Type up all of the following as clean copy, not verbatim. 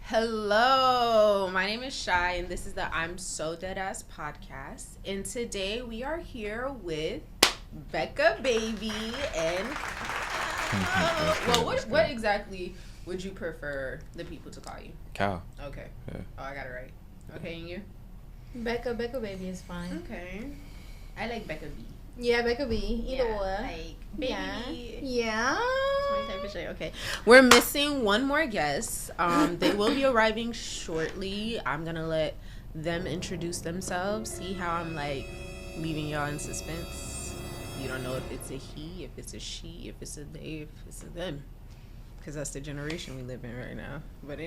Hello, my name is Shi, and this is the I'm So Deadass podcast. And today we are here with Becca Baby and well, what exactly would you prefer the people to call you? Kal. Okay. Yeah. Oh, I got it right. Okay, and you? Becca Baby is fine. Okay. I like Becca B. Yeah, Becca B. Either or. Like baby. Yeah. My type of shit. Okay. We're missing one more guest. They will be arriving shortly. I'm gonna let them introduce themselves. See how I'm like leaving y'all in suspense. You don't know if it's a he, if it's a she, if it's a they, if it's a them. Because that's the generation we live in right now. But I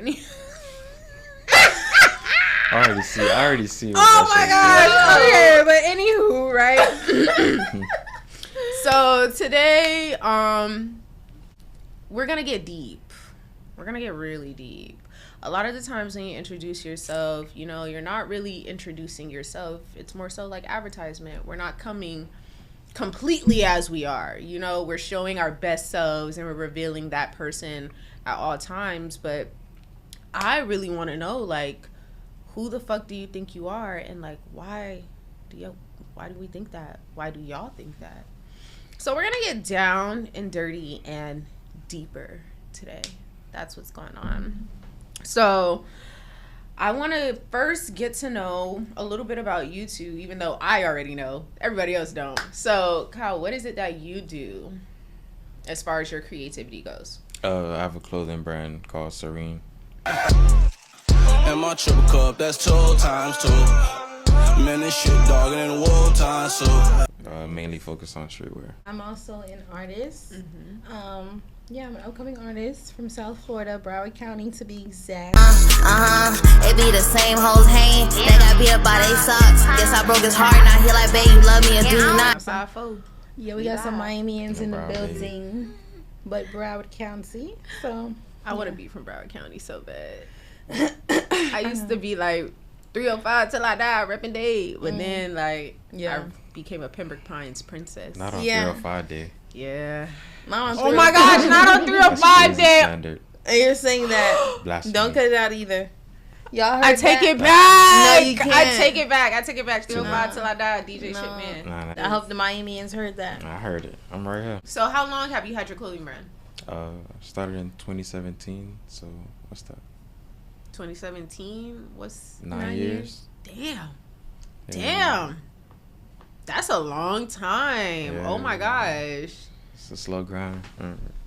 already see. Oh my gosh. Okay, but anywho, right? So today, we're gonna get deep. We're gonna get really deep. A lot of the times when you introduce yourself, you know, you're not really introducing yourself. It's more so like advertisement. We're not coming completely as we are. You know, we're showing our best selves and we're revealing that person at all times. But I really want to know, like, who the fuck do you think you are, and like why do we think that? Why do y'all think that? So we're gonna get down and dirty and deeper today. That's what's going on. So I want to first get to know a little bit about you two, even though I already know. Everybody else don't. So Kyle, what is it that you do as far as your creativity goes? I have a clothing brand called Serene. And my triple cup, that's 2 times 2. Man, this shit dogging in the world time, so. Mainly focus on streetwear. I'm also an artist. Mm-hmm. Yeah, I'm an upcoming artist from South Florida, Broward County to be exact. It be the same hoes hanging. They got beat up by they socks. Guess I broke his heart. Now he like, babe, you love me or do you not? Yeah, we got some Miamians in the Broward, building, but Broward County. So I want to be from Broward County so bad. I used to be like 305 till I die, repping day, but then like I became a Pembroke Pines princess. Not on 305 day. Yeah. not on Oh my gosh, not on 305 day. Standard. And you're saying that? Blasphemy. Don't cut it out either. Y'all heard I take that? it back. No, you can't. I take it back. 305 till I die. DJ No. Shitman. Nah, I hope the Miamians heard that. I heard it. I'm right here. So how long have you had your clothing brand? Started in 2017. So what's that? 2017. What's 9 years. Damn. Yeah. Damn. That's a long time. Yeah. Oh my gosh. It's a slow grind.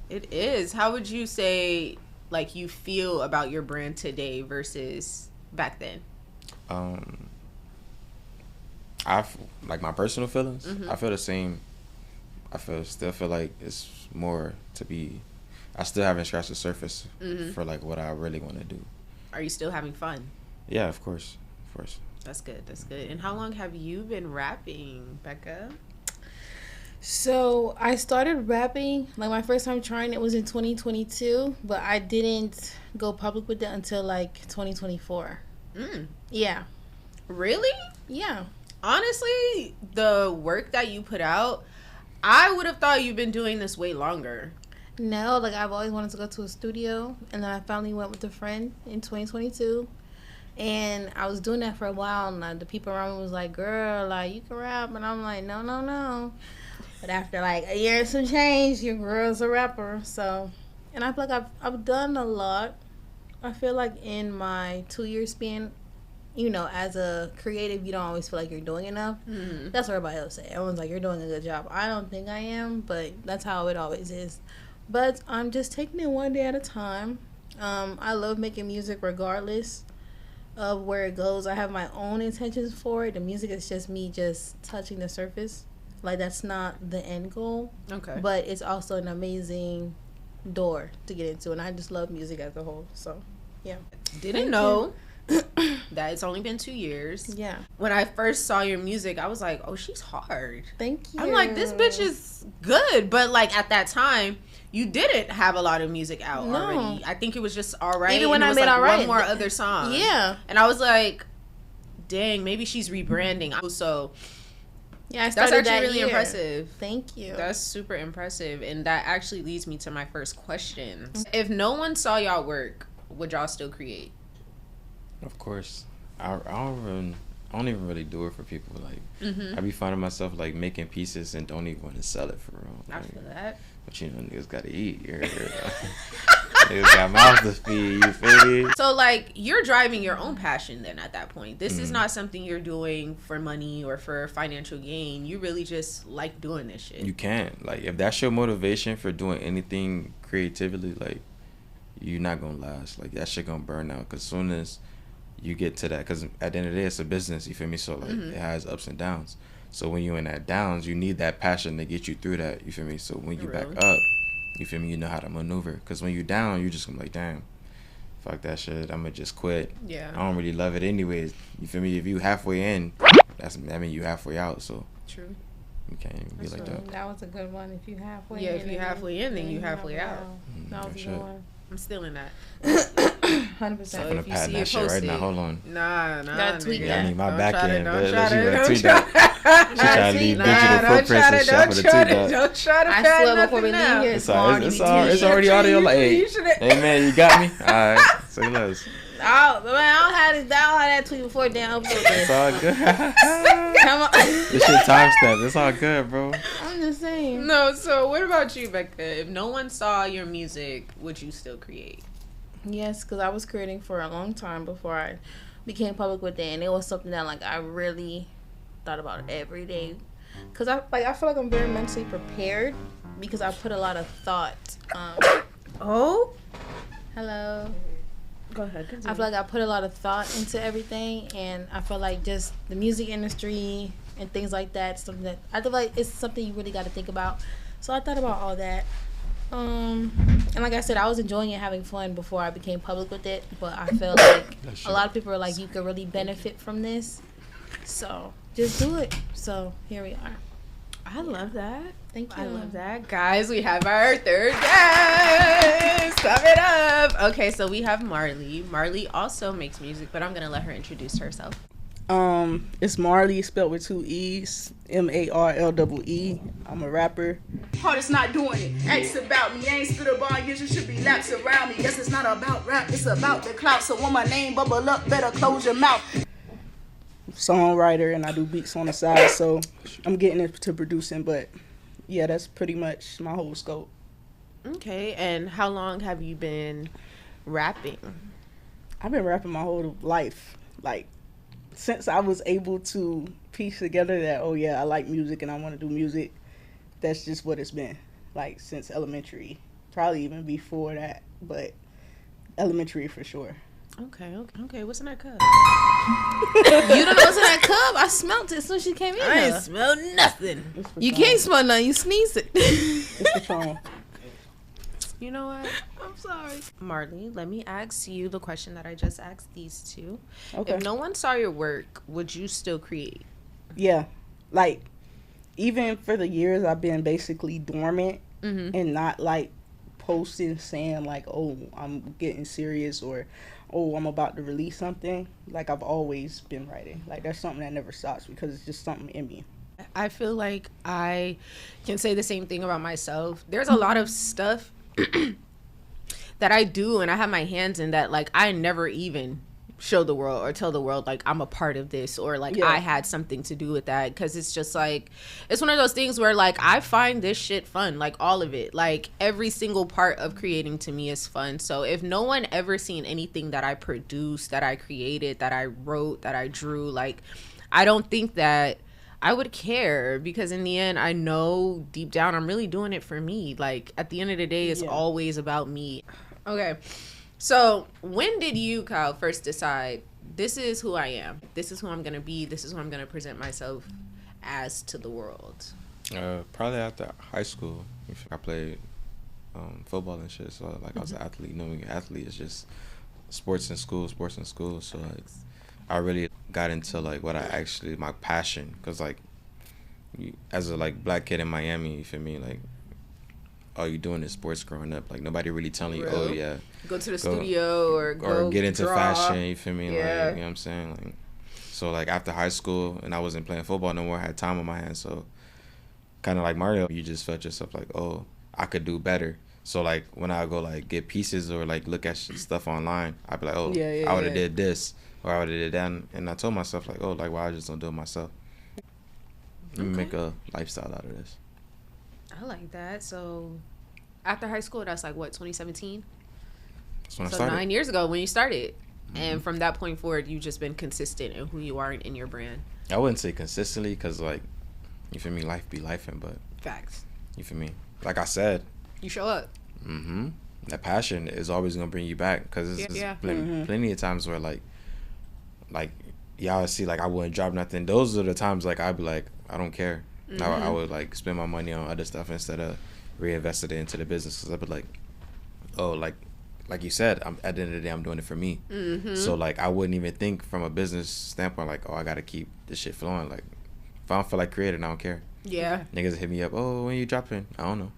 It is. How would you say like you feel about your brand today versus back then? I've like my personal feelings. Mm-hmm. I feel the same. Still feel like it's more to be. I still haven't scratched the surface for like what I really want to do. Are you still having fun? Yeah, of course. That's good. And how long have you been rapping, Becca? So I started rapping, like my first time trying it was in 2022, but I didn't go public with it until like 2024. Yeah. Really? Yeah. Honestly, the work that you put out, I would have thought you've been doing this way longer. No, like I've always wanted to go to a studio, and then I finally went with a friend in 2022, and I was doing that for a while, and the people around me was like, girl, like you can rap, and I'm like, no. But after like a year and some change, your girl's a rapper. So, and I feel like I've done a lot. I feel like in my 2-year span, you know, as a creative, you don't always feel like you're doing enough. That's what everybody else say. Everyone's like, you're doing a good job. I don't think I am, but that's how it always is. But I'm just taking it one day at a time. I love making music regardless of where it goes. I have my own intentions for it. The music is just me just touching the surface. Like, that's not the end goal. Okay. But it's also an amazing door to get into. And I just love music as a whole. So, yeah. Didn't know that it's only been 2 years. Yeah. When I first saw your music, I was like, oh, she's hard. Thank you. I'm like, this bitch is good. But like at that time, you didn't have a lot of music out already. I think it was just All Right. Even when and it I was made like All Right. one more other song. Yeah. And I was like, dang, maybe she's rebranding. So Yeah, I that's started actually that really year. impressive. Thank you. That's super impressive. And that actually leads me to my first question. If no one saw y'all work, would y'all still create? Of course, I don't even really do it for people. Like, Mm-hmm. I be finding myself like making pieces and don't even want to sell it for real. I Like, feel that. but you know, niggas gotta eat. Niggas got mouths to feed. You feel me? So, like, you're driving your own passion then at that point. This is Mhm. not something you're doing for money or for financial gain. You really just like doing this shit. You can't. Like, if that's your motivation for doing anything creatively, like, you're not gonna last. Like, that shit gonna burn out. Cause soon as you get to that, because at the end of the day, it's a business. You feel me? So like, it has ups and downs. So when you're in that downs, you need that passion to get you through that. You feel me? So when you back Really? up, you feel me? You know how to maneuver. Because when you down, you just gonna be like, damn, fuck that shit. I'm gonna just quit. I Yeah. don't really love it anyways. You feel me? If you halfway in, I mean you halfway out. So True. you can't even be like that. That was a good one. If you halfway Yeah, in. if you halfway in, then you halfway out. That was a Shit. good one. I'm still in that. 100%. So I'm gonna if you patent see that it shit right posted, now. Hold on. Nah. Gotta tweet nigga. that. I need my Don't back try to- end. Don't Bitch, try she to. wanna Don't tweet try that. She trying to to. leave Nah, digital don't footprints try and to. shit. I'm Don't gonna try tweet to. that. Don't try to I patent swear before we nothing leave now. here, It's tomorrow already, you it's, be already, it's teaching. already audio. Like, You hey, should've- hey man, you got me. All right, say less. I don't have that tweet before Dan upload It's this. all good. Come on. This shit timestamp. It's all good, bro. I'm just saying. No, so what about you, Becca? If no one saw your music, would you still create? Yes, because I was creating for a long time before I became public with it, and it was something that like I really thought about every day. Cause I feel like I'm very mentally prepared because I put a lot of thought. Oh, Hello. go ahead. I feel like I put a lot of thought into everything, and I feel like just the music industry and things like that, something that I feel like it's something you really got to think about. So I thought about all that. And like I said, I was enjoying it, having fun before I became public with it. But I felt like a lot of people are like, you could really benefit from this. So just do it. So here we are. I love that. Thank you. I love that. Guys, we have our third guest. Stop it up. Okay, so we have Marlee. Marlee also makes music, but I'm going to let her introduce herself. It's Marlee, spelled with 2 E's, Marlee. I'm a rapper. Hardest not doing it. Ask about me. I ain't stood up all years. You should be laps around me. Guess it's not about rap. It's about the clout. So when my name bubble up, better close your mouth. Songwriter, and I do beats on the side, so I'm getting into producing, but yeah, that's pretty much my whole scope. Okay, and how long have you been rapping? I've been rapping my whole life, like since I was able to piece together that, oh yeah, I like music and I want to do music. That's just what it's been, like since elementary, probably even before that, but elementary for sure. Okay. What's in that cup? You don't know what's in that cup? I smelled it as soon as she came in. I here. ain't smell nothing. It's You Patron. can't smell nothing. You sneeze it. It's Patron. You know what? I'm sorry. Marlee, let me ask you the question that I just asked these two. Okay. If no one saw your work, would you still create? Yeah, like even for the years I've been basically dormant and not like posting saying like, oh, I'm getting serious or oh, I'm about to release something. Like I've always been writing. Like that's something that never stops because it's just something in me. I feel like I can say the same thing about myself. There's a lot of stuff that I do and I have my hands in that like I never even show the world or tell the world like I'm a part of this or like Yeah. I had something to do with that, because it's just like it's one of those things where like I find this shit fun, like all of it, like every single part of creating to me is fun. So if no one ever seen anything that I produced, that I created, that I wrote, that I drew, like I don't think that I would care, because in the end I know deep down I'm really doing it for me. Like at the end of the day it's Yeah. always about me. Okay, so when did you, Kyle, first decide this is who I am, this is who I'm gonna be, this is who I'm gonna present myself as to the world? Probably after high school. I played football and shit, so like I was an athlete. You know, when you're an athlete, it's just sports in school. So like I really got into like what I actually, my passion, because like as a like black kid in Miami, you feel me, like all you doing is sports growing up. Like nobody really telling you, oh Real. yeah, Go to the Go- studio or go get into draw. fashion, you feel me? Yeah. Like, you know what I'm saying? Like, so like after high school and I wasn't playing football no more, I had time on my hands, so kind of like Mario, you just felt yourself like, oh, I could do better. So like when I go like get pieces or like look at stuff online, I'd be like, oh, Yeah, I would have did this or I would have did that, and I told myself like, oh, like why I just don't do it myself. Let me make a lifestyle out of this. I like that. So after high school, that's like what, 2017? That's when I So started. 9 years ago when you started. And from that point forward, you've just been consistent in who you are in your brand. I wouldn't say consistently because like, you feel me, life be lifing, but Facts. you feel me, like I said, You show up. that passion is always gonna bring you back because it's plenty of times where like y'all see like I wouldn't drop nothing. Those are the times like I'd be like, I don't care. I would like spend my money on other stuff instead of reinvested it into the business because I'd be like, oh, like you said, at the end of the day, I'm doing it for me. So like I wouldn't even think from a business standpoint like, oh, I gotta keep this shit flowing. Like if I don't feel like creating, I don't care. Yeah. Niggas hit me up, oh, when you dropping? I don't know.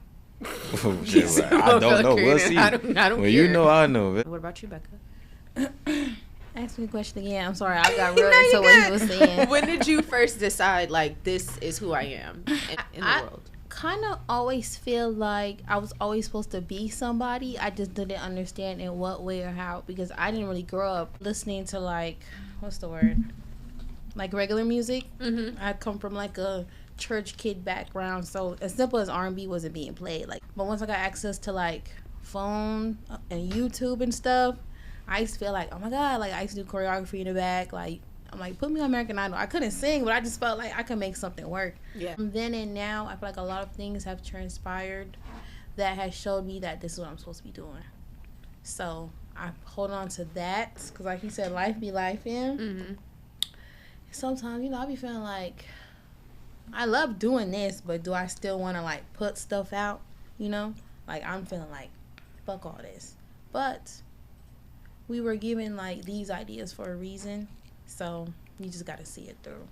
Shit, I don't know. We'll see. I don't when care. you know, I know. What about you, Becca? Ask me a question again. I'm sorry, I got real into what he was saying. When did you first decide like this is who I am in the world? Kind of always feel like I was always supposed to be somebody. I just didn't understand in what way or how, because I didn't really grow up listening to like, what's the word, like regular music. I come from like a church kid background, so as simple as R&B wasn't being played. Like, but once I got access to like phone and YouTube and stuff, I used to feel like, oh my god, like I used to do choreography in the back. Like I'm like, put me on American Idol. I couldn't sing, but I just felt like I could make something work. Yeah. Then and now, I feel like a lot of things have transpired that has showed me that this is what I'm supposed to be doing. So I hold on to that because, like you said, life be life in. Sometimes, I be feeling like I love doing this, but do I still want to like put stuff out? Like I'm feeling like fuck all this, but we were given like these ideas for a reason. So you just got to see it through.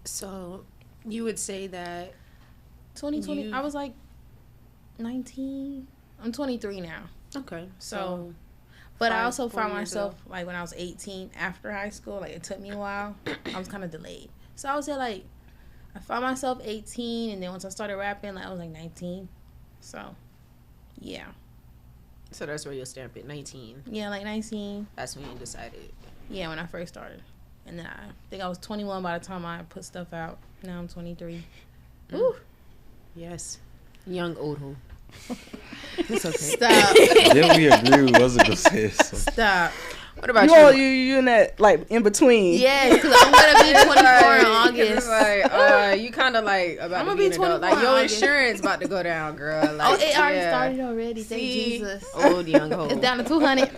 So you would say that 2020, I was like 19. I'm 23 now. Okay. So but I also found myself like when I was 18 after high school, like it took me a while. I was kind of delayed. So I would say like I found myself 18, and then once I started rapping, like I was like 19. So yeah. So that's where you'll stamp it, 19. Yeah, like 19. That's when you decided. Yeah, when I first started. And then I think I was 21 by the time I put stuff out. Now I'm 23. Ooh. Yes. Young old hoe. It's okay. Stop. Didn't we agree we wasn't gonna say it? So. Stop. What about you? You in that like in between? Yes, because I'm gonna be 24 in August. Like, you kind of like about I'm to gonna be be 24. 24 Like your in August. insurance about to go down, girl. Like, Oh, it already started already. Thank Jesus. Old young hoe. It's down to 200.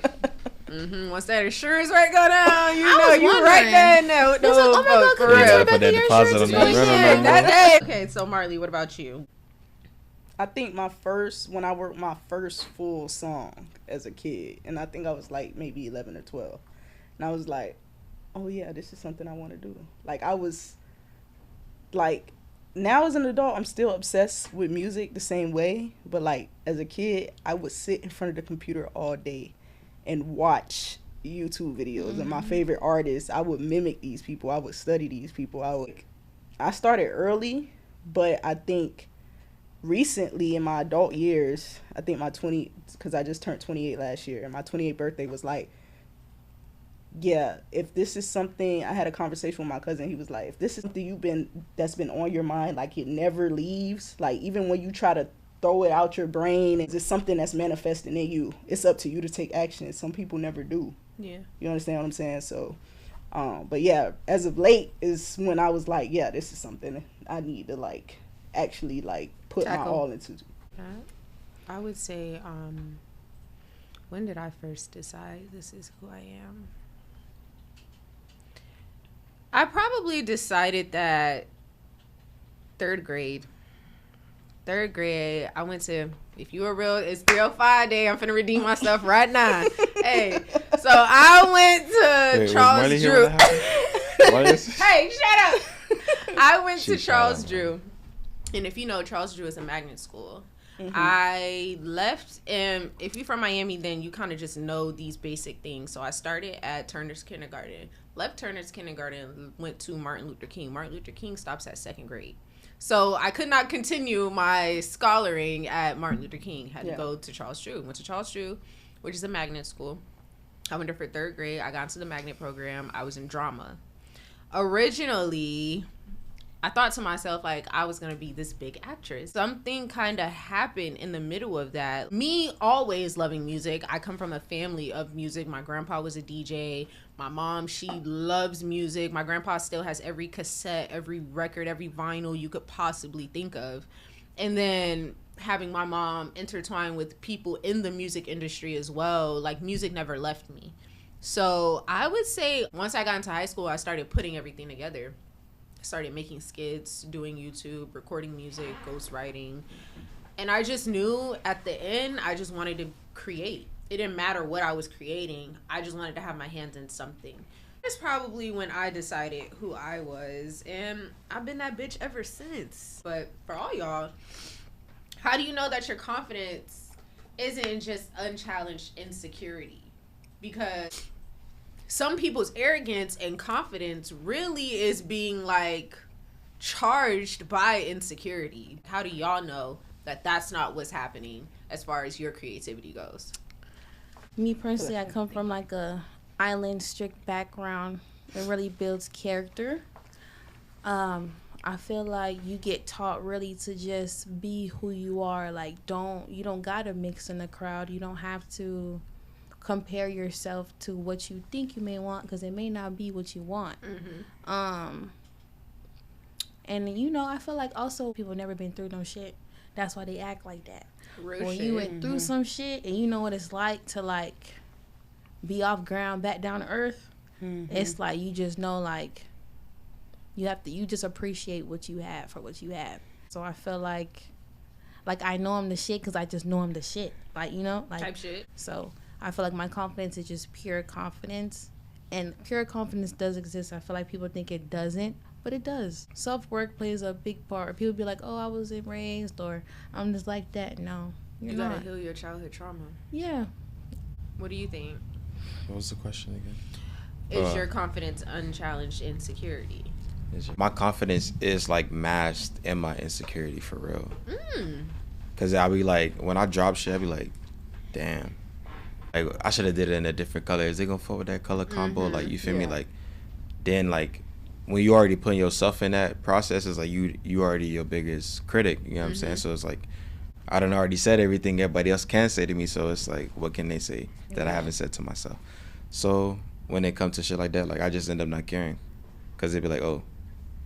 Once that insurance rate go down, you I know was you wondering. right there in there with the It's like, old oh my God, folks, for can you real. turn back Put that your deposit insurance? on that Yeah, rental that number. day. Okay, so Marlee, what about you? I think when I worked my first full song as a kid, and I think I was like maybe 11 or 12, and I was like, oh yeah, this is something I want to do. Like I was like, now as an adult, I'm still obsessed with music the same way, but like as a kid, I would sit in front of the computer all day and watch YouTube videos of my favorite artists. I would mimic these people. I would study these people. I started early, but I think recently in my adult years, I think because I just turned 28 last year, and my 28th birthday was like, yeah, if this is something, I had a conversation with my cousin. He was like, if this is something that's been on your mind, like it never leaves, like even when you try to throw it out your brain, it's just something that's manifesting in you. It's up to you to take action. Some people never do. Yeah. You understand what I'm saying? So, but yeah, as of late is when I was like, yeah, this is something I need to like actually like put my all into. I would say, when did I first decide this is who I am? I probably decided that third grade, I went to, if you were real, it's 305 day. I'm finna redeem myself right now. Hey, so I went to Charles Drew. Hey, shut up. I went to Charles Drew. And if you know, Charles Drew is a magnet school. I left, and if you're from Miami, then you kind of just know these basic things. So I started at Turner's Kindergarten, left Turner's Kindergarten, went to Martin Luther King. Martin Luther King stops at second grade. So I could not continue my scholaring at Martin Luther King. Had to go to Charles Drew. Went to Charles Drew, which is a magnet school. I went there for 3rd grade. I got into the magnet program. I was in drama. Originally, I thought to myself, like, I was going to be this big actress. Something kind of happened in the middle of that. Me always loving music. I come from a family of music. My grandpa was a DJ. My mom, she loves music. My grandpa still has every cassette, every record, every vinyl you could possibly think of. And then having my mom intertwine with people in the music industry as well, like, music never left me. So I would say once I got into high school, I started putting everything together. Started making skits, doing YouTube, recording music, ghostwriting. And I just knew at the end, I just wanted to create. It didn't matter what I was creating. I just wanted to have my hands in something. That's probably when I decided who I was. And I've been that bitch ever since. But for all y'all, how do you know that your confidence isn't just unchallenged insecurity? Because some people's arrogance and confidence really is being, like, charged by insecurity. How do y'all know that that's not what's happening as far as your creativity goes? Me personally, I come from, like, a island strict background. It really builds character. I feel like you get taught really to just be who you are. Like, you don't gotta mix in the crowd. You don't have to compare yourself to what you think you may want, because it may not be what you want. And you know, I feel like also people never been through no shit. That's why they act like that. When you went through some shit and you know what it's like to, like, be off ground back down to earth, it's like you just know, like, you just appreciate what you have for what you have. So I feel like I know I'm the shit because I just know I'm the shit, like, you know, like, type shit. So I feel like my confidence is just pure confidence. And pure confidence does exist. I feel like people think it doesn't, but it does. Self-work plays a big part. People be like, oh, I wasn't raised, or I'm just like that. No, you're not. You gotta heal your childhood trauma. Yeah. What do you think? What was the question again? Is your confidence unchallenged insecurity? My confidence is, like, masked in my insecurity, for real. Because I'll be like, when I drop shit, I'll be like, damn. Like, I should have did it in a different color. Is they gonna fuck with that color combo? Like, you feel me? Like, then, like, when you already putting yourself in that process, it's like you already your biggest critic. You know what I'm saying? So it's like, I done already said everything everybody else can say to me. So it's like, what can they say that I haven't said to myself? So when it comes to shit like that, like, I just end up not caring, because they be like, oh,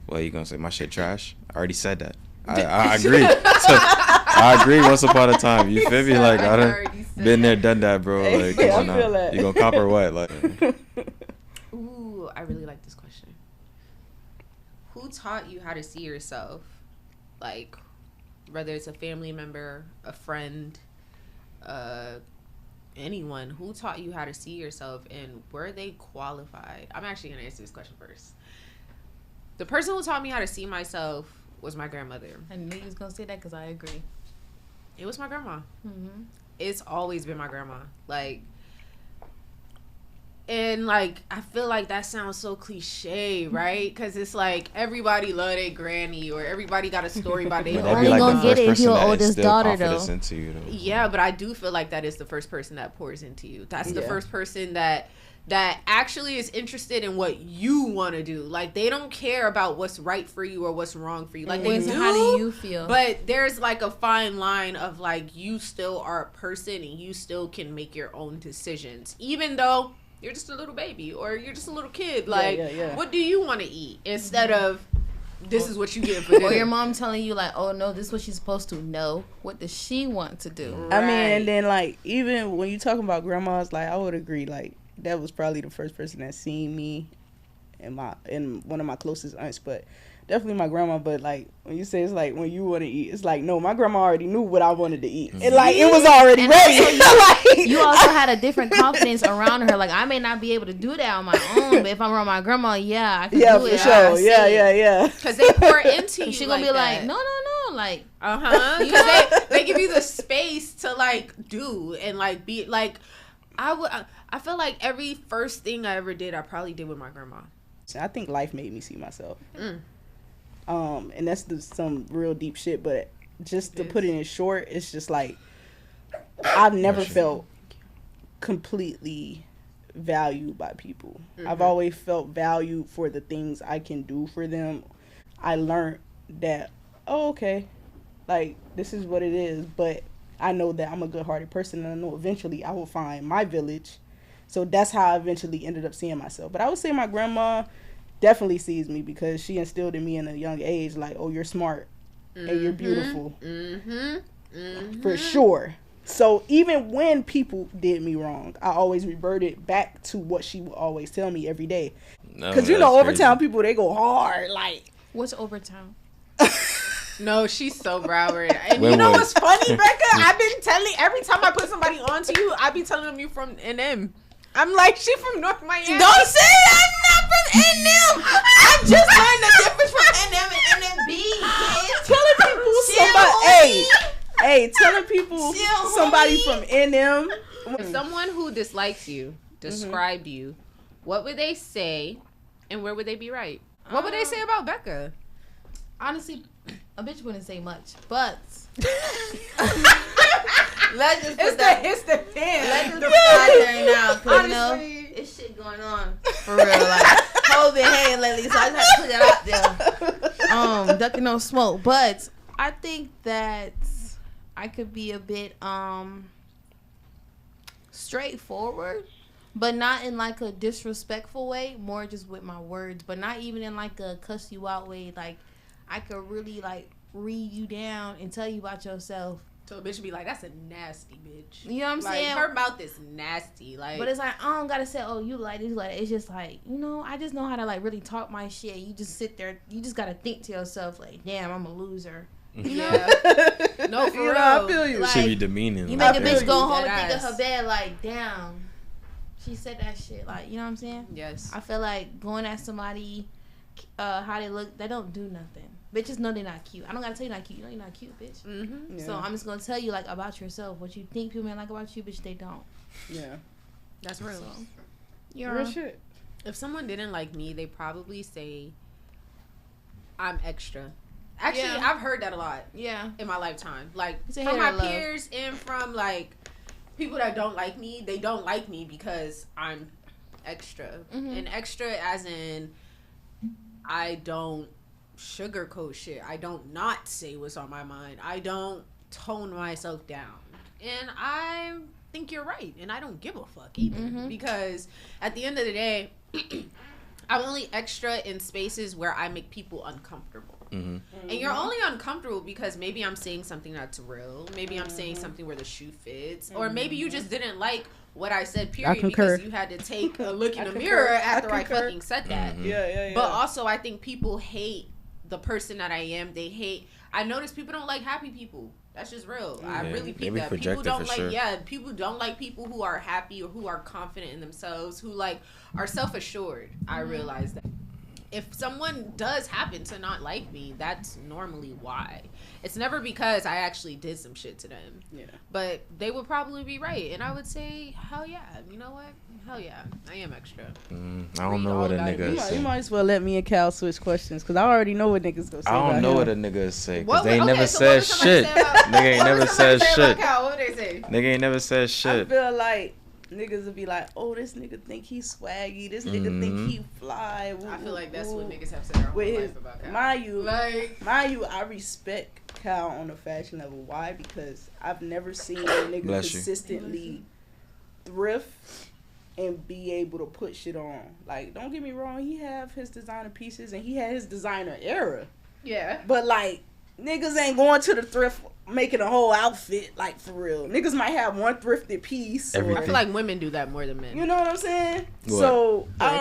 well, you gonna say my shit trash? I already said that. I agree. I agree. Once upon a time, you feel me? Like, I done been there, done that, bro. Like, come on now. You gonna cop or what? Like, ooh, I really like this question. Who taught you how to see yourself? Like, whether it's a family member, a friend, anyone. Who taught you how to see yourself, and were they qualified? I'm actually gonna answer this question first. The person who taught me how to see myself was my grandmother. I knew you was gonna say that because I agree. It was my grandma. It's always been my grandma. Like, and, like, I feel like that sounds so cliche, right? Because it's like everybody love their granny, or everybody got a story about their You're only gonna get it if you're oldest daughter, though. Yeah, but I do feel like that is the first person that pours into you. That's the first person that actually is interested in what you want to do. Like, they don't care about what's right for you or what's wrong for you. Like, they do. How do you feel? But there's, like, a fine line of, like, you still are a person and you still can make your own decisions, even though you're just a little baby or you're just a little kid. Like, what do you want to eat, instead of this is what you get for dinner? Or your mom telling you, like, oh no, this is what she's supposed to know. What does she want to do? Right. I mean, and then, like, even when you talking about grandmas, like, I would agree, like, that was probably the first person that seen me and one of my closest aunts, but definitely my grandma. But, like, when you say it's like when you want to eat, it's like, no, my grandma already knew what I wanted to eat, and, like, it was already ready. You also had a different confidence around her. Like, I may not be able to do that on my own, but if I'm around my grandma, I can do it. For sure. Yeah. Because they pour into you. She gonna be like, no, like, because they give you the space to, like, do and, like, be like. I feel like every first thing I ever did, I probably did with my grandma. I think life made me see myself. And that's some real deep shit. But just to put it in short, it's just like I've never felt completely valued by people. I've always felt valued for the things I can do for them. I learned that, okay, like, this is what it is, but I know that I'm a good-hearted person, and I know eventually I will find my village. So that's how I eventually ended up seeing myself. But I would say my grandma definitely sees me because she instilled in me in a young age, like, oh, you're smart and you're beautiful. For sure. So even when people did me wrong, I always reverted back to what she would always tell me every day. Because, Overtown people, they go hard. Like, what's Overtown? No, she's so Broward. And you know what's funny, Becca? I've been telling, every time I put somebody on to you, I be telling them you from NM. I'm like, she from North Miami. Don't say I'm not from NM. I just learned the difference from NM and NMB. Telling people somebody, telling people somebody from NM. If someone who dislikes you described you, what would they say, and where would they be right? What would they say about Becca? Honestly, a bitch wouldn't say much, but let's just put that. It's the pin. Let's just put that there now, cause you know it's shit going on for real. Like COVID hate lately, so I just have to put that out there. Ducking no smoke, but I think that I could be a bit straightforward, but not in like a disrespectful way. More just with my words, but not even in like a cuss you out way. Like I could really like read you down and tell you about yourself. So a bitch be like, that's a nasty bitch. You know what I'm saying? Her mouth is nasty. Like, but it's like, I don't gotta say, oh, you like this, like that. It's just like, I just know how to like really talk my shit. You just sit there, you just gotta think to yourself, like, damn, I'm a loser. You know? No, for real. I feel you. Like, should be demeaning. You make a bitch go home That and think ass. of her bed, like, damn, she said that shit. Like, you know what I'm saying? Yes. I feel like going at somebody, how they look, they don't do nothing. Bitches know they're not cute. I don't gotta tell you not cute. You know you're not cute, bitch. Yeah. So I'm just gonna tell you like about yourself. What you think people may like about you, bitch, they don't. Yeah. That's real. So, you're Real shit. If someone didn't like me, they probably say I'm extra. Actually, Yeah. I've heard that a lot Yeah. in my lifetime. Like It's a from hater my love. peers and from like people that don't like me. They don't like me because I'm extra. And extra as in I don't sugarcoat shit. I don't not say what's on my mind. I don't tone myself down. And I think you're right. And I don't give a fuck either. Because at the end of the day, I'm only extra in spaces where I make people uncomfortable. And you're only uncomfortable because maybe I'm saying something that's real. Maybe I'm saying something where the shoe fits. Or maybe you just didn't like what I said, period, because you had to take a look in the mirror after I fucking said that. Yeah. But also, I think people hate the person that I am. They hate. I notice people don't like happy people. That's just real. I really peep that. People don't like. Sure. Yeah, people don't like people who are happy or who are confident in themselves, who like are self-assured. I realize that. If someone does happen to not like me, that's normally why. It's never because I actually did some shit to them. Yeah. But they would probably be right. And I would say, hell yeah. You know what? Hell yeah. I am extra. I don't know what a nigga is. You might as well let me and Cal switch questions because I already know what niggas gonna say. I don't know him. what a nigga is say. What Because they would- never okay, so said what would somebody shit. say about- Nigga ain't what never would somebody said say shit. about Cal? What would they say? Nigga ain't never said I shit. feel like niggas would be like, oh, this nigga think he's swaggy. This nigga think he fly. Woo, I feel like that's woo. what niggas have said their whole With life his, about Cal. mind you, Like, I respect Cal on a fashion level. Why? Because I've never seen a nigga Bless you. consistently thrift and be able to put shit on. Like, don't get me wrong, he have his designer pieces and he had his designer era. yeah. But like, niggas ain't going to the thrift making a whole outfit, like, for real. Niggas might have one thrifted piece. Everything. I feel like women do that more than men. You know what I'm saying? What? So Like, I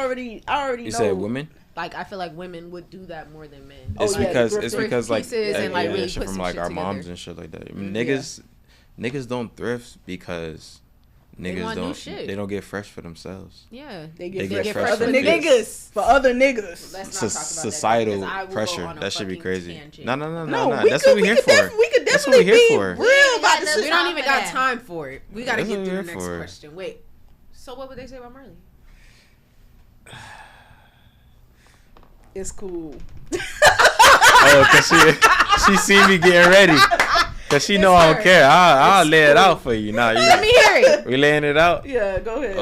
already You know. said women? Like, I feel like women would do that more than men. Oh, It's yeah, because thrift it's because like pieces and, like, really shit put from some like shit our together. moms and shit like that. I mean, niggas don't thrift because niggas want new don't shit. they don't get fresh for themselves. Yeah. They They get get fresh fresh for other for niggas. For other niggas. Let's not So talk about societal that because I will go pressure. on a That should be fucking crazy. tangent. No. we That's could- what we here for. We could That's what we definitely here be for. real about We this. We Stop don't even for got that. time for it. We got to That's get what through we're the here next for. question. Wait. So what would they say about Marlee? It's cool. cause she see me getting ready. Cause she know I don't care. I'll lay it out for you. Nah, Let me hear it. We laying it out. Yeah, go ahead.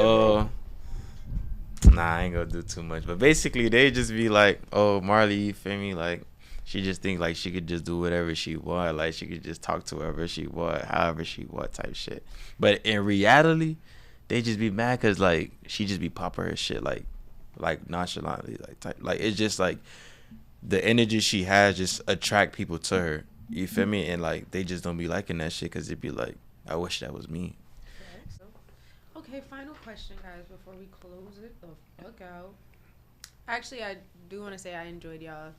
Nah, I ain't gonna do too much. But basically, they just be like, "Oh, Marlee, you feel me? Like, she just think like she could just do whatever she want. Like, she could just talk to whoever she want, however she want, type shit." But in reality, they just be mad cause like she just be popping her shit like nonchalantly, like type. Like it's just like the energy she has just attract people to her. You feel me? And like they just don't be liking that shit because it'd be like, I wish that was me. Okay, final question, guys, before we close it the fuck out. Actually, I do want to say I enjoyed y'all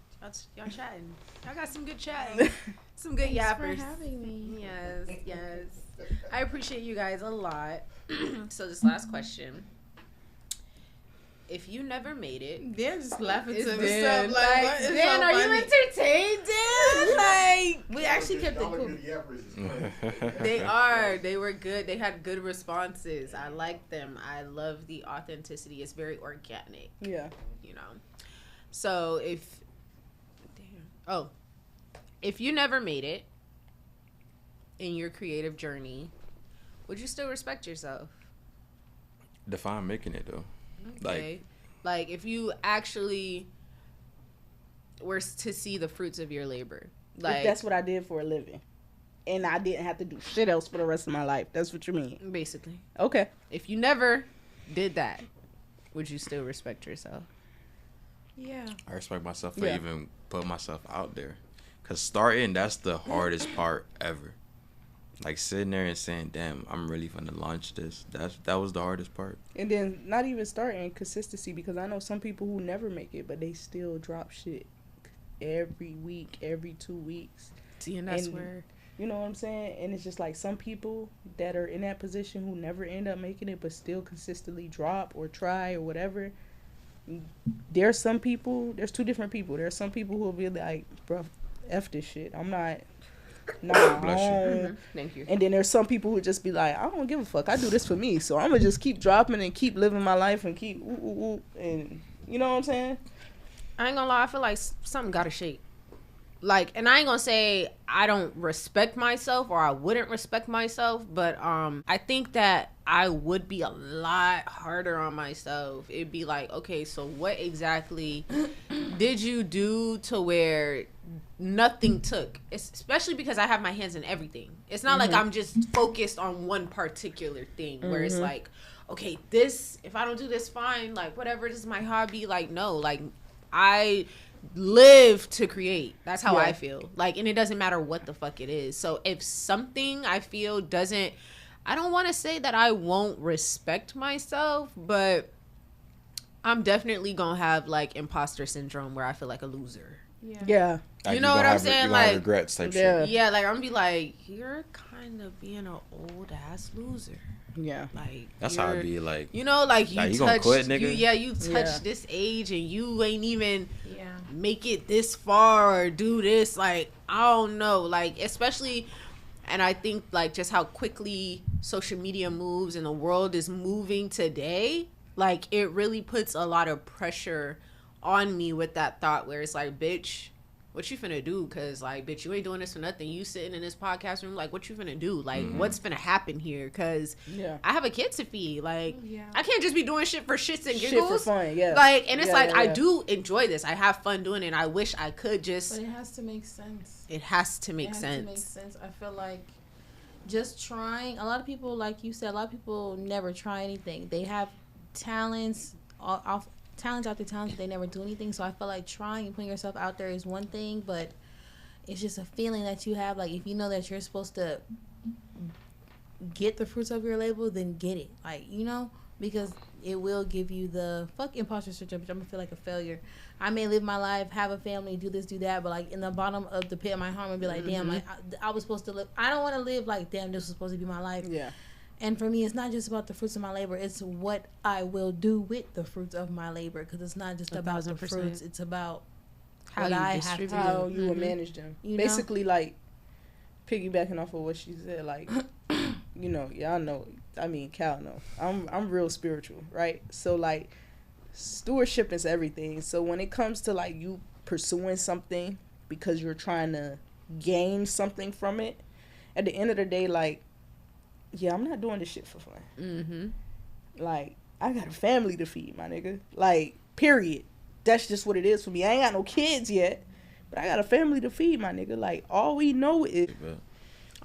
chatting. Y'all got some good chatting. Some good Thanks yappers. for having me. Yes. I appreciate you guys a lot. So this last question. If you never made it, They're just laughing it's to Dan. themselves. Like, What is Dan, so are you funny? entertained, Dan? Like, We actually kept it cool. they are. They were good. They had good responses. I like them. I love the authenticity. It's very organic. Yeah. You know. So if you never made it in your creative journey, would you still respect yourself? Define making it though. Okay. Like if you actually were to see the fruits of your labor. Like If that's what I did for a living, and I didn't have to do shit else for the rest of my life. That's what you mean. basically. Okay. If you never did that, would you still respect yourself? Yeah. I respect myself for Yeah. even putting myself out there. Cause starting, that's the hardest part ever. Like sitting there and saying, "Damn, I'm really gonna launch this." That was the hardest part. And then not even starting consistency, because I know some people who never make it, but they still drop shit every week, every 2 weeks. See, and that's And- where You know what I'm saying? And it's just like some people that are in that position who never end up making it, but still consistently drop or try or whatever. There's some people. There's two different people. There's some people who will be like, "Bro, F this shit. I'm not." Nah, Bless you. Thank you. And then there's some people who just be like, I don't give a fuck. I do this for me. So I'm going to just keep dropping and keep living my life and keep and you know what I'm saying? I ain't gonna lie, I feel like something gotta shake. Like, and I ain't gonna say I don't respect myself or I wouldn't respect myself, but I think that I would be a lot harder on myself. It'd be like, okay, so what exactly did you do to where nothing took? Especially because I have my hands in everything. It's not like I'm just focused on one particular thing where it's like, okay, this, if I don't do this, fine, like whatever, this is my hobby. Like, no, like I live to create. That's how I feel. Like, and it doesn't matter what the fuck it is. So if something I feel doesn't, I don't want to say that I won't respect myself, but I'm definitely gonna have like imposter syndrome where I feel like a loser. Yeah. Like, You know what I'm saying? You gonna have Like, regrets type yeah. shit. Yeah, like I'm gonna be like, you're kind of being an old ass loser. Yeah. Like That's how it be. Like, You know, like Like, you you gonna touched, quit, nigga? you touched Yeah. this age and you ain't even Yeah. make it this far or do this. Like, I don't know. Like, especially, and I think like just how quickly social media moves and the world is moving today, like it really puts a lot of pressure on me with that thought where it's like, bitch, what you finna do? Cause like, bitch, you ain't doing this for nothing. You sitting in this podcast room, like, what you finna do? Like, what's finna happen here? Cause Yeah. I have a kid to feed. Like, Yeah. I can't just be doing shit for shits and Shit giggles. for fun, yeah. Like, and it's Yeah, like, yeah, I yeah. do enjoy this. I have fun doing it. And I wish I could just, But it has to make sense. it has to make It has sense. to make sense. I feel like just trying. A lot of people, like you said, a lot of people never try anything. They have talents, talents after talents, but they never do anything. So I feel like trying and putting yourself out there is one thing, but it's just a feeling that you have. Like, if you know that you're supposed to get the fruits of your label, then get it. Like, you know, because it will give you the fuck imposter syndrome. I'm gonna feel like a failure. I may live my life, have a family, do this, do that, but like in the bottom of the pit of my heart, and be like, damn, like I was supposed to live. I don't want to live like, damn, this was supposed to be my life. Yeah. And for me, it's not just about the fruits of my labor. It's what I will do with the fruits of my labor. Because it's not just about the 1000%. fruits. It's about How what you I have distribute to it. How do. you will manage them. You know? Basically, like, piggybacking off of what she said, like, you know, y'all know, I mean, Cal know. I'm real spiritual, right? So, like, stewardship is everything. So when it comes to, like, you pursuing something because you're trying to gain something from it, at the end of the day, like, yeah, I'm not doing this shit for fun. Mm-hmm. Like, I got a family to feed, my nigga. Like, period. That's just what it is for me. I ain't got no kids yet, but I got a family to feed, my nigga. Like, all we know is,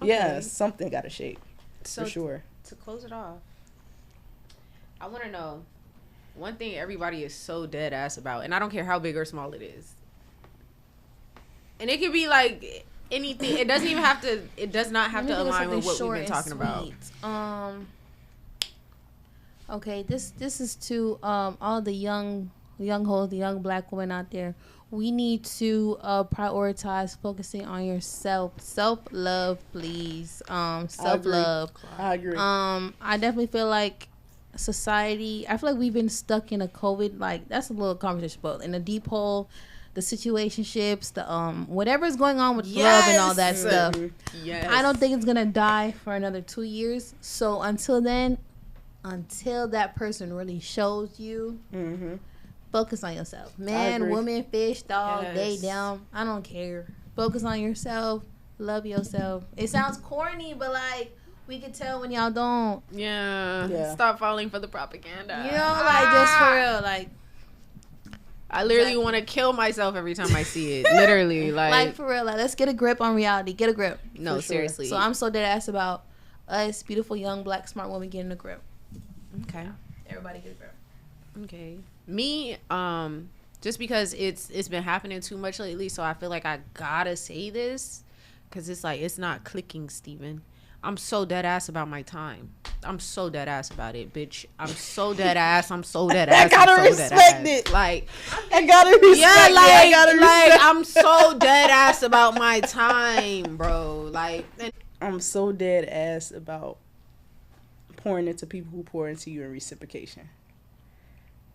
yeah, something got to shake, for sure. To close it off, I want to know one thing everybody is so dead ass about, and I don't care how big or small it is. And it could be like anything. It doesn't even have to. It does not have to align with what we've been talking about. Okay, this is to all the young hoes, the young black women out there. We need to prioritize focusing on yourself. Self-love, please. Self-love. I agree. I definitely feel like society, I feel like we've been stuck in a COVID, like, that's a little conversation, but in a deep hole, the situationships, the whatever's going on with love and all that stuff. Yes. I don't think it's gonna die for another 2 years. So until then, until that person really shows you, focus on yourself. Man, woman, fish, dog, they, them. I don't care. Focus on yourself. Love yourself. It sounds corny, but like, we can tell when y'all don't. Yeah. Stop falling for the propaganda. You know, like, just for real. Like, I literally want to kill myself every time I see it. Literally. Like, for real. Like, let's get a grip on reality. Get a grip. No, seriously. So I'm so dead ass about us, beautiful, young, black, smart women getting a grip. Okay. Everybody get a grip. Okay. Me, just because it's been happening too much lately, so I feel like I gotta say this, because it's like, it's not clicking, Steven. I'm so dead ass about my time. I'm so dead ass about it, bitch. I'm so dead ass. I'm so dead ass. I gotta respect it. Like, I gotta respect it. I gotta respect. I'm so dead ass about my time, bro. Like, I'm so dead ass about pouring into people who pour into you in reciprocation.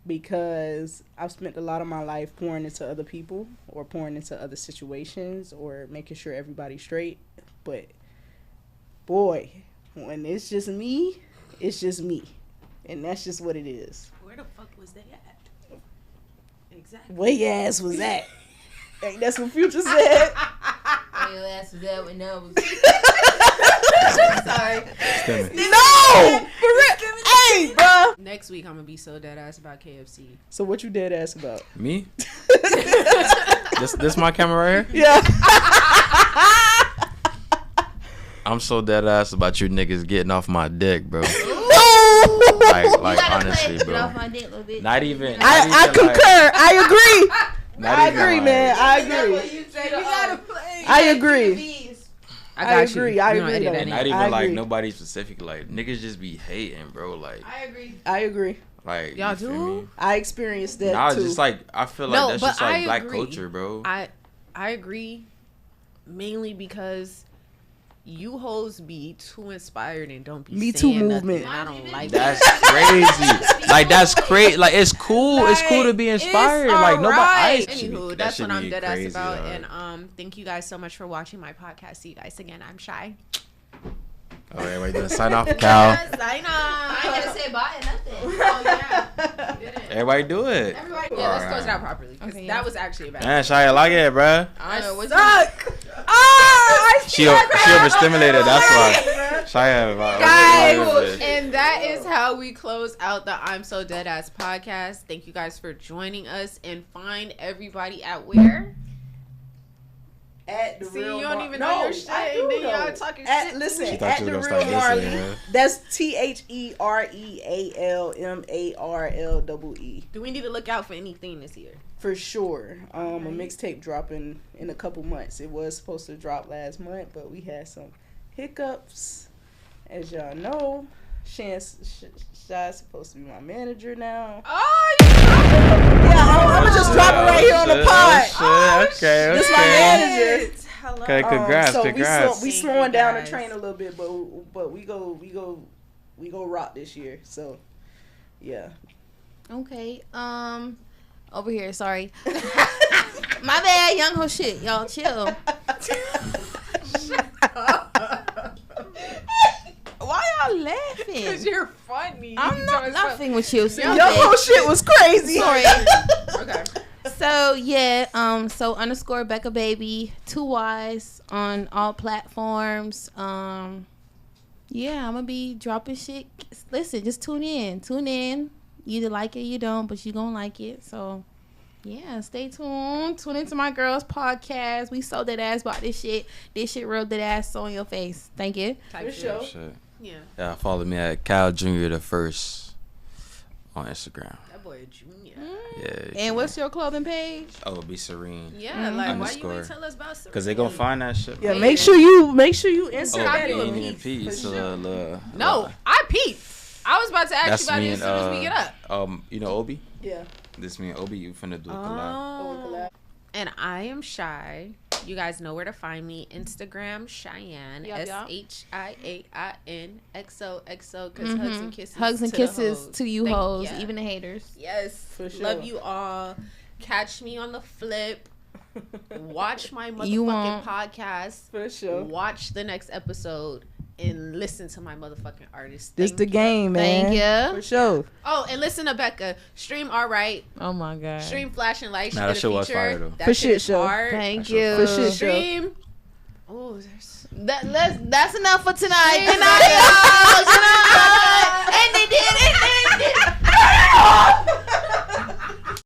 Because I've spent a lot of my life pouring into other people or pouring into other situations or making sure everybody's straight. But boy, when it's just me, it's just me. And that's just what it is. Where the fuck was they at? Exactly. Where your ass was at? Ain't that's what Future said? Where your ass was at when that was... Sorry. No! For real. Hey, bro. Next week, I'm going to be so dead ass about KFC. So what you dead ass about? Me? This my camera right here? Yeah. I'm so dead ass about you niggas getting off my dick, bro. Like honestly, bro. Off my dick a little bit. Not even. I concur. Like, I agree. I agree, like, man. I agree. You gotta play. I agree. I agree. I You don't agree. edit that not in. even like nobody specific. Like niggas just be hating, bro. Like I agree. like Y'all you feel do? me? I experienced that Nah, too. just like I feel like No, that's but just like I black agree. culture, bro. I agree, mainly because you hoes be too inspired and don't be Me saying Too nothing, movement. and I don't like That's that. crazy. Like that's crazy. Like it's cool. It's cool to be inspired. Like nobody. Right. That should be- Anywho, that that's should what I'm be dead ass crazy, about. dog. And thank you guys so much for watching my podcast. See you guys again. I'm Shy. Oh, everybody gonna sign off, Cal. Sign off. I ain't gonna say bye or nothing. Oh yeah. You didn't. Everybody do it. Everybody, yeah, let's close it out properly. Okay, That was actually a bad. Man, Shia, like it, bruh. I know what's Suck. She overstimulated. That's why. Shia, guys, and that is how we close out the I'm So Dead Ass podcast. Thank you guys for joining us, and find everybody at where? At the See, real you don't Mar- even no, know your shit, I and do then y'all know. talking At, shit to listen, me. She thought at you the was real gonna start Marlee. listening, yeah. That's TheRealMarlee. Do we need to look out for anything this year? For sure. A mixtape dropping in a couple months. It was supposed to drop last month, but we had some hiccups. As y'all know, Shy's supposed to be my manager now. Oh, Yeah, I'm gonna just drop it right here on the pod. Okay. This my manager. hello. Okay, congrats, So congrats. we Thank slowing you, down the guys. train a little bit, but we go rock this year. So yeah. Okay. Over here. Sorry. My bad. Young ho shit. Y'all chill. Why y'all laughing? Because you're funny. I'm not laughing with you. So Your whole shit was crazy. Sorry. Okay. So So yeah, so underscore Becca Baby 2 Y's on all platforms. Yeah, I'm gonna be dropping shit. Listen, just tune in. You either like it or you don't, but you gonna like it. So yeah, stay tuned. Tune into my girls podcast. We so dead ass about this shit. This shit real dead ass on your face. Thank you. Type sure. Shit. Yeah. Follow me at Cal Jr. the First on Instagram. That boy Junior. Yeah. And what's your clothing page? Oh, be Serene. Yeah, like Underscore. why you ain't tell us about Serene? Cause they gonna find that shit. Yeah, bro. make sure you insert Oh, that you a in. Beanie and Pete. So, No, I peeped. I was about to ask you about it as soon as we get up. You know Obi? Yeah. This me and Obi, you finna do a collab. And I am Shy. You guys know where to find me. Instagram, Cheyenne. Yup, yup. SHIAINXOXO. Because hugs and kisses. Hugs and to the kisses hoes. to you Thank- hoes, yeah. even the haters. Yes. For sure. Love you all. Catch me on the flip. Watch my You motherfucking won't. podcast. For sure. Watch the next episode. And listen to my motherfucking artist. This Thank the you. game, man. Thank you. For sure. Oh, and listen to Becca. Stream All Right. Oh my god. Stream Flashing Lights. Nah, She that did shit a was feature. fire, though. That For shit shit is show. hard. Thank For you. For shit show. Stream. Oh, there's. That's enough for tonight. Good night, y'all. Good night.